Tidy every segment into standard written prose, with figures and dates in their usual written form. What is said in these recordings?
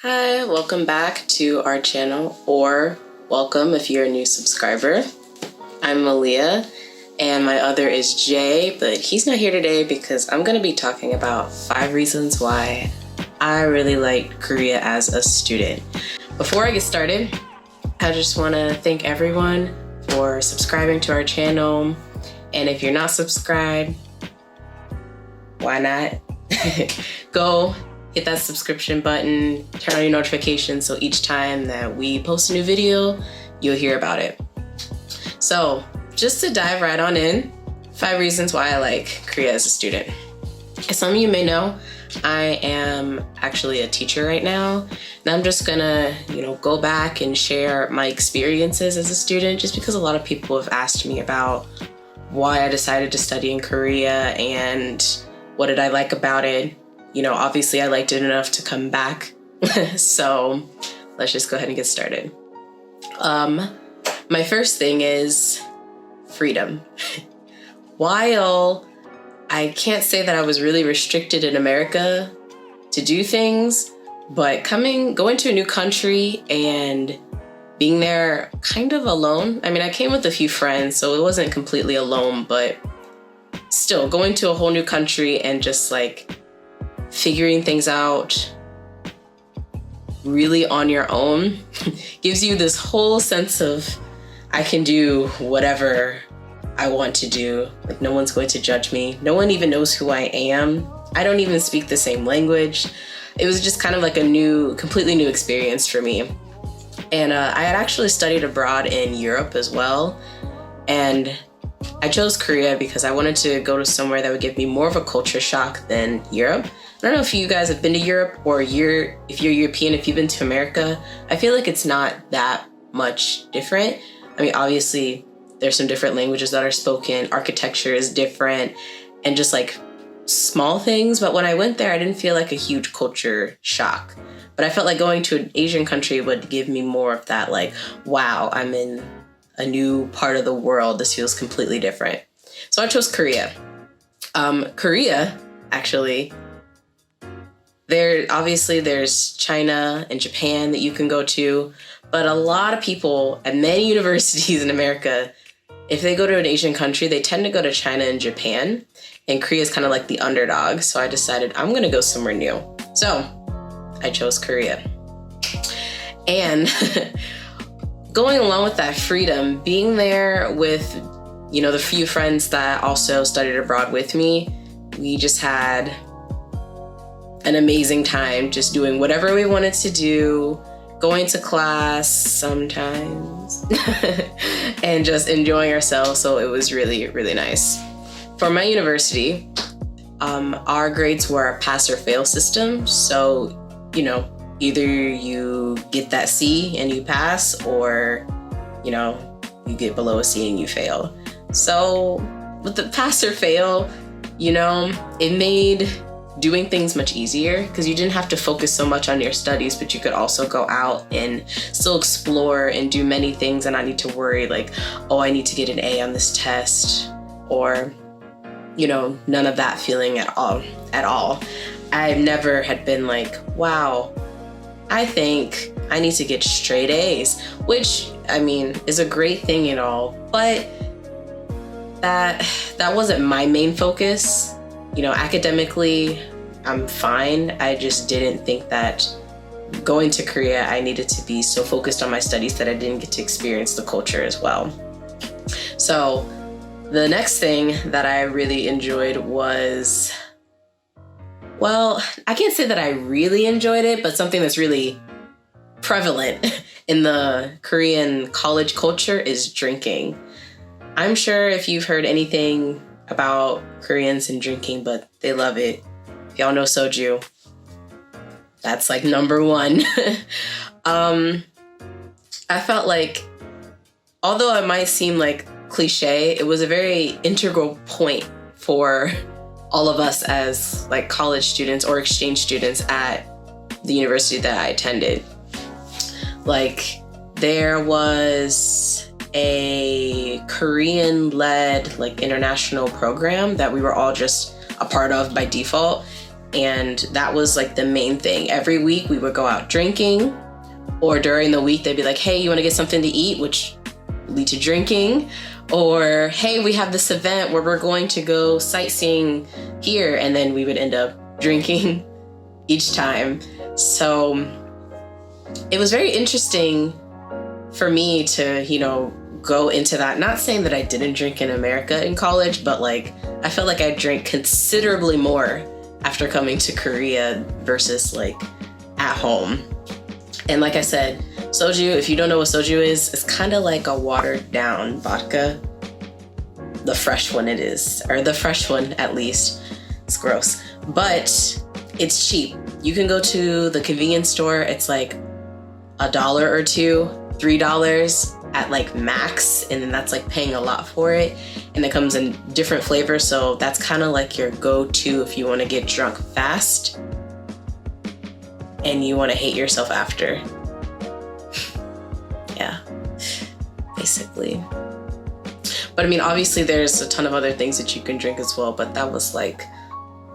Hi, welcome back to our channel, or welcome if you're a new subscriber. I'm Maleea, and my other is Jay, but he's not here today because I'm going to be talking about 5 reasons why I really liked Korea as a student. Before I get started, I just want to thank everyone for subscribing to our channel, and if you're not subscribed, why not? Go hit that subscription button, turn on your notifications so each time that we post a new video, you'll hear about it. So just to dive right on in, 5 reasons why I like Korea as a student. As some of you may know, I am actually a teacher right now, and I'm just gonna, go back and share my experiences as a student, just because a lot of people have asked me about why I decided to study in Korea and what did I like about it. Obviously I liked it enough to come back. So let's just go ahead and get started. My first thing is freedom. While I can't say that I was really restricted in America to do things, but going to a new country and being there kind of alone. I mean, I came with a few friends, so it wasn't completely alone, but still going to a whole new country and just figuring things out really on your own gives you this whole sense of I can do whatever I want to do. No one's going to judge me. No one even knows who I am. I don't even speak the same language. It was just kind of like a completely new experience for me. And I had actually studied abroad in Europe as well. And I chose Korea because I wanted to go to somewhere that would give me more of a culture shock than Europe. I don't know if you guys have been to Europe, or if you're European, if you've been to America. I feel like it's not that much different. I mean, obviously there's some different languages that are spoken, architecture is different, and just small things. But when I went there, I didn't feel like a huge culture shock. But I felt like going to an Asian country would give me more of that, wow, I'm in a new part of the world. This feels completely different. So I chose Korea. Korea, actually, there's China and Japan that you can go to, but a lot of people at many universities in America, if they go to an Asian country, they tend to go to China and Japan, and Korea is kind of like the underdog. So I decided I'm gonna go somewhere new. So I chose Korea. And going along with that freedom, being there with, the few friends that also studied abroad with me, we just had an amazing time just doing whatever we wanted to do, going to class sometimes, and just enjoying ourselves. So it was really, really nice. For my university, our grades were a pass or fail system. So, either you get that C and you pass, or, you get below a C and you fail. So with the pass or fail, it made doing things much easier because you didn't have to focus so much on your studies, but you could also go out and still explore and do many things and not need to worry I need to get an A on this test, or, none of that feeling at all. I never had been wow, I think I need to get straight A's, which, is a great thing and all, but that wasn't my main focus. Academically, I'm fine. I just didn't think that going to Korea, I needed to be so focused on my studies that I didn't get to experience the culture as well. So the next thing that I really enjoyed was, I can't say that I really enjoyed it, but something that's really prevalent in the Korean college culture is drinking. I'm sure if you've heard anything about Koreans and drinking, but they love it. If y'all know soju, that's number 1. I felt although it might seem cliche, it was a very integral point for all of us as college students or exchange students at the university that I attended. There was a Korean-led international program that we were all just a part of by default. And that was like the main thing. Every week we would go out drinking, or during the week they'd be like, hey, you want to get something to eat, which lead to drinking. Or, hey, we have this event where we're going to go sightseeing here. And then we would end up drinking each time. So it was very interesting for me to, go into that. Not saying that I didn't drink in America in college, but like, I felt like I drank considerably more after coming to Korea versus like at home. And like I said, soju, if you don't know what soju is, it's kind of like a watered down vodka. The fresh one it is, or the fresh one at least. It's gross, but it's cheap. You can go to the convenience store. It's like $1 or $2, $3 at like max. And then that's like paying a lot for it. And it comes in different flavors. So that's kind of like your go-to if you want to get drunk fast and you want to hate yourself after. Yeah, basically. But I mean, obviously there's a ton of other things that you can drink as well, but that was like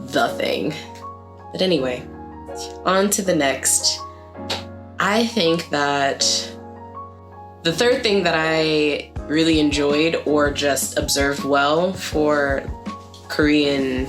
the thing. But anyway, on to the next. I think that the third thing that I really enjoyed or just observed well for Korean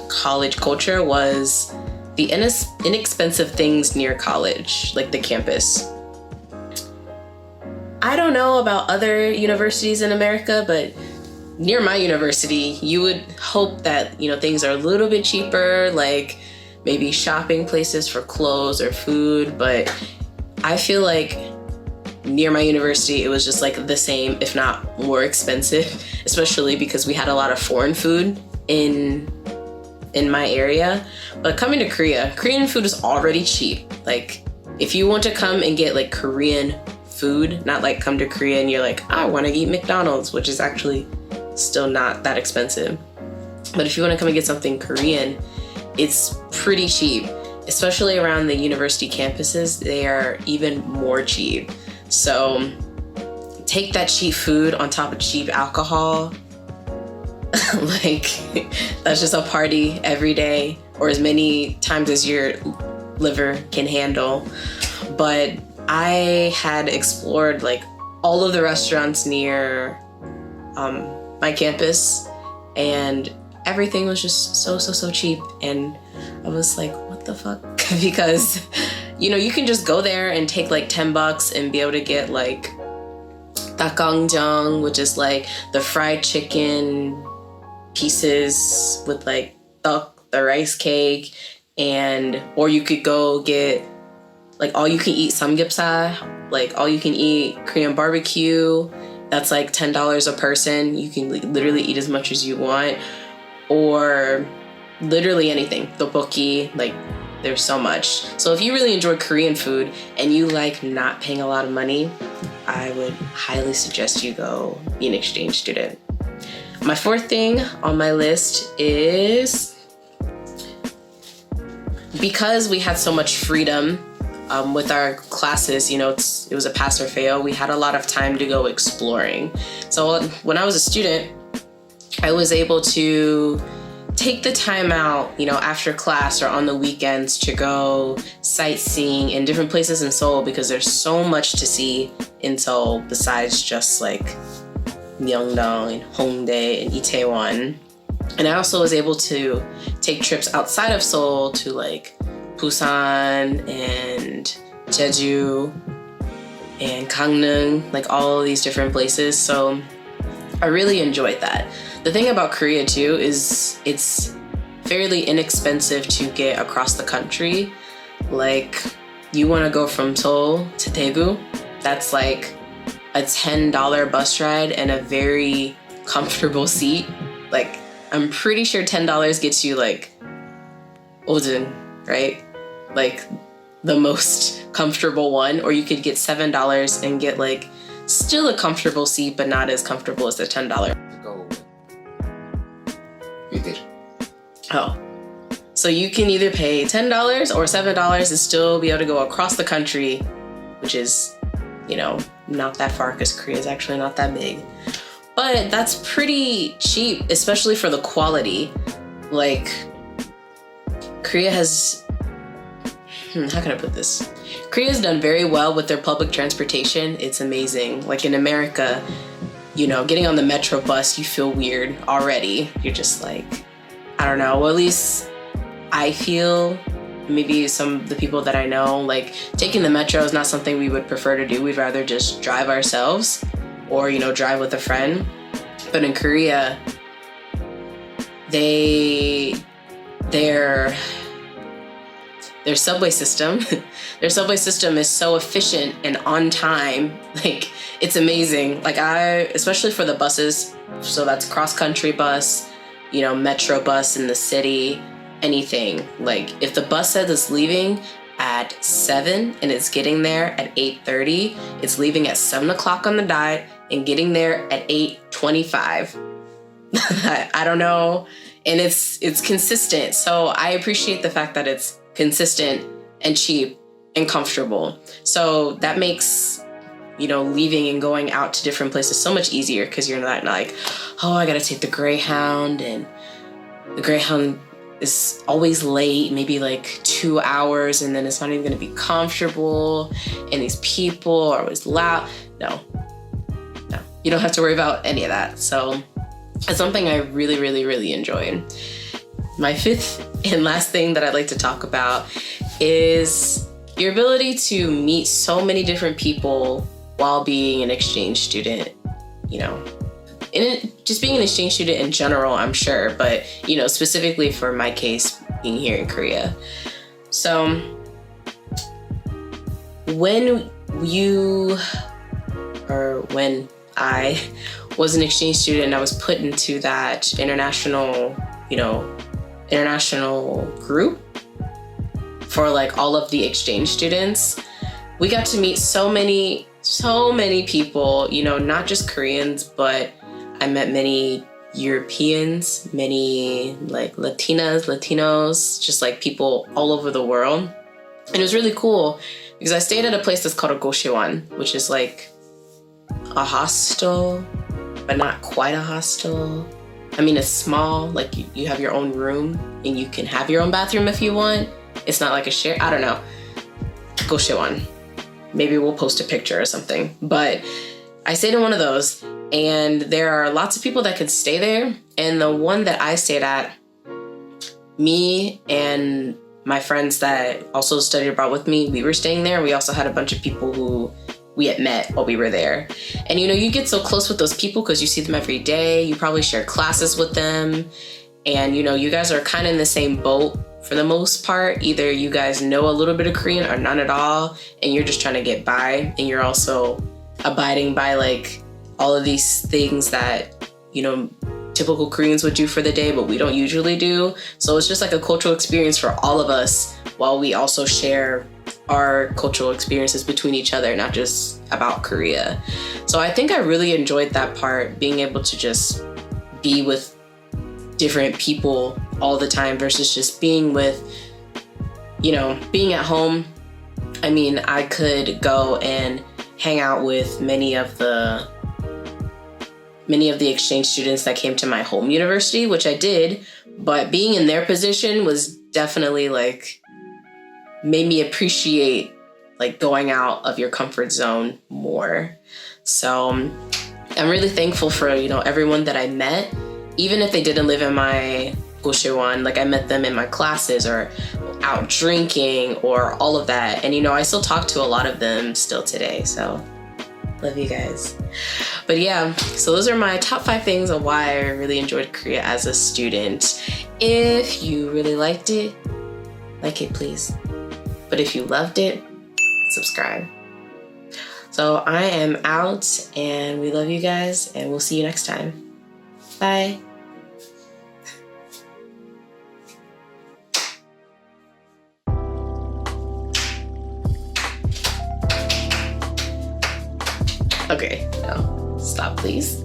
college culture was the inexpensive things near college, like the campus. I don't know about other universities in America, but near my university, you would hope that, things are a little bit cheaper, like maybe shopping places for clothes or food. But I feel like near my university, it was just like the same, if not more expensive, especially because we had a lot of foreign food in my area. But coming to Korea, Korean food is already cheap. Like if you want to come and get like Korean food, not like come to Korea and you're like, I want to eat McDonald's, which is actually still not that expensive. But if you want to come and get something Korean, it's pretty cheap, especially around the university campuses. They are even more cheap. So take that cheap food on top of cheap alcohol. Like that's just a party every day, or as many times as your liver can handle. But I had explored like all of the restaurants near my campus, and everything was just so cheap. And I was like, what the fuck? Because you can just go there and take like $10 and be able to get like 닭강정, which is like the fried chicken pieces with like the rice cake, or you could go get like all you can eat samgyeopsal, like all you can eat Korean barbecue. That's like $10 a person. You can literally eat as much as you want, or literally anything. Tteokbokki, like there's so much. So if you really enjoy Korean food and you like not paying a lot of money, I would highly suggest you go be an exchange student. My fourth thing on my list is, because we had so much freedom with our classes, it was a pass or fail. We had a lot of time to go exploring. So when I was a student, I was able to take the time out, after class or on the weekends to go sightseeing in different places in Seoul, because there's so much to see in Seoul besides just like Myeongdong and Hongdae and Itaewon. And I also was able to take trips outside of Seoul to like Busan and Jeju and Gangneung, like all of these different places. So I really enjoyed that. The thing about Korea too is it's fairly inexpensive to get across the country. Like you want to go from Seoul to Daegu, that's like a $10 bus ride and a very comfortable seat. Like I'm pretty sure $10 gets you like Ojin, right? Like the most comfortable one. Or you could get $7 and get like still a comfortable seat, but not as comfortable as the $10. Oh, so you can either pay $10 or $7 and still be able to go across the country, which is, not that far because Korea is actually not that big. But that's pretty cheap, especially for the quality. Like Korea has, how can I put this? Korea has done very well with their public transportation. It's amazing. Like in America, you know, getting on the metro bus, you feel weird already. You're just like, I don't know. Well, at least I feel, maybe some of the people that I know, like taking the metro is not something we would prefer to do. We'd rather just drive ourselves or, you know, drive with a friend. But in Korea, their subway system, their subway system is so efficient and on time. Like, it's amazing. Like especially for the buses, so that's cross-country bus, you know, metro bus in the city, anything. Like, if the bus says it's leaving at 7 and it's getting there at 8:30, it's leaving at 7 o'clock on the dot and getting there at 8:25. I don't know. And it's consistent. So I appreciate the fact that it's consistent and cheap and comfortable. So that makes, you know, leaving and going out to different places so much easier, because you're not like, oh, I gotta take the Greyhound, and the Greyhound is always late, maybe like 2 hours, and then it's not even gonna be comfortable, and these people are always loud. No, you don't have to worry about any of that. So it's something I really, really, really enjoyed. My fifth and last thing that I'd like to talk about is your ability to meet so many different people while being an exchange student. You know, just being an exchange student in general, I'm sure, but, you know, specifically for my case, being here in Korea. So when I was an exchange student and I was put into that international group for like all of the exchange students, we got to meet so many people, you know, not just Koreans, but I met many Europeans, many like Latinos, just like people all over the world. And it was really cool because I stayed at a place that's called a Goshiwan, which is like a hostel, but not quite a hostel. I mean, it's small, like you have your own room and you can have your own bathroom if you want. It's not like a share, I don't know. Goshiwan. Maybe we'll post a picture or something. But I stayed in one of those, and there are lots of people that can stay there. And the one that I stayed at, me and my friends that also studied abroad with me, we were staying there. We also had a bunch of people who we had met while we were there. And, you know, you get so close with those people because you see them every day. You probably share classes with them. And, you know, you guys are kind of in the same boat for the most part. Either you guys know a little bit of Korean or none at all, and you're just trying to get by. And you're also abiding by like all of these things that, you know, typical Koreans would do for the day, but we don't usually do. So it's just like a cultural experience for all of us, while we also share our cultural experiences between each other, not just about Korea. So I think I really enjoyed that part, being able to just be with different people all the time versus just being with, you know, being at home. I mean, I could go and hang out with many of the exchange students that came to my home university, which I did, but being in their position was definitely like, made me appreciate like going out of your comfort zone more. So I'm really thankful for, you know, everyone that I met, even if they didn't live in my Goshiwan, like I met them in my classes or out drinking or all of that. And, you know, I still talk to a lot of them still today. So love you guys. But yeah, so those are my top 5 things on why I really enjoyed Korea as a student. If you really liked it, like it, please. But if you loved it, subscribe. So I am out, and we love you guys, and we'll see you next time. Bye. Okay, no, stop please.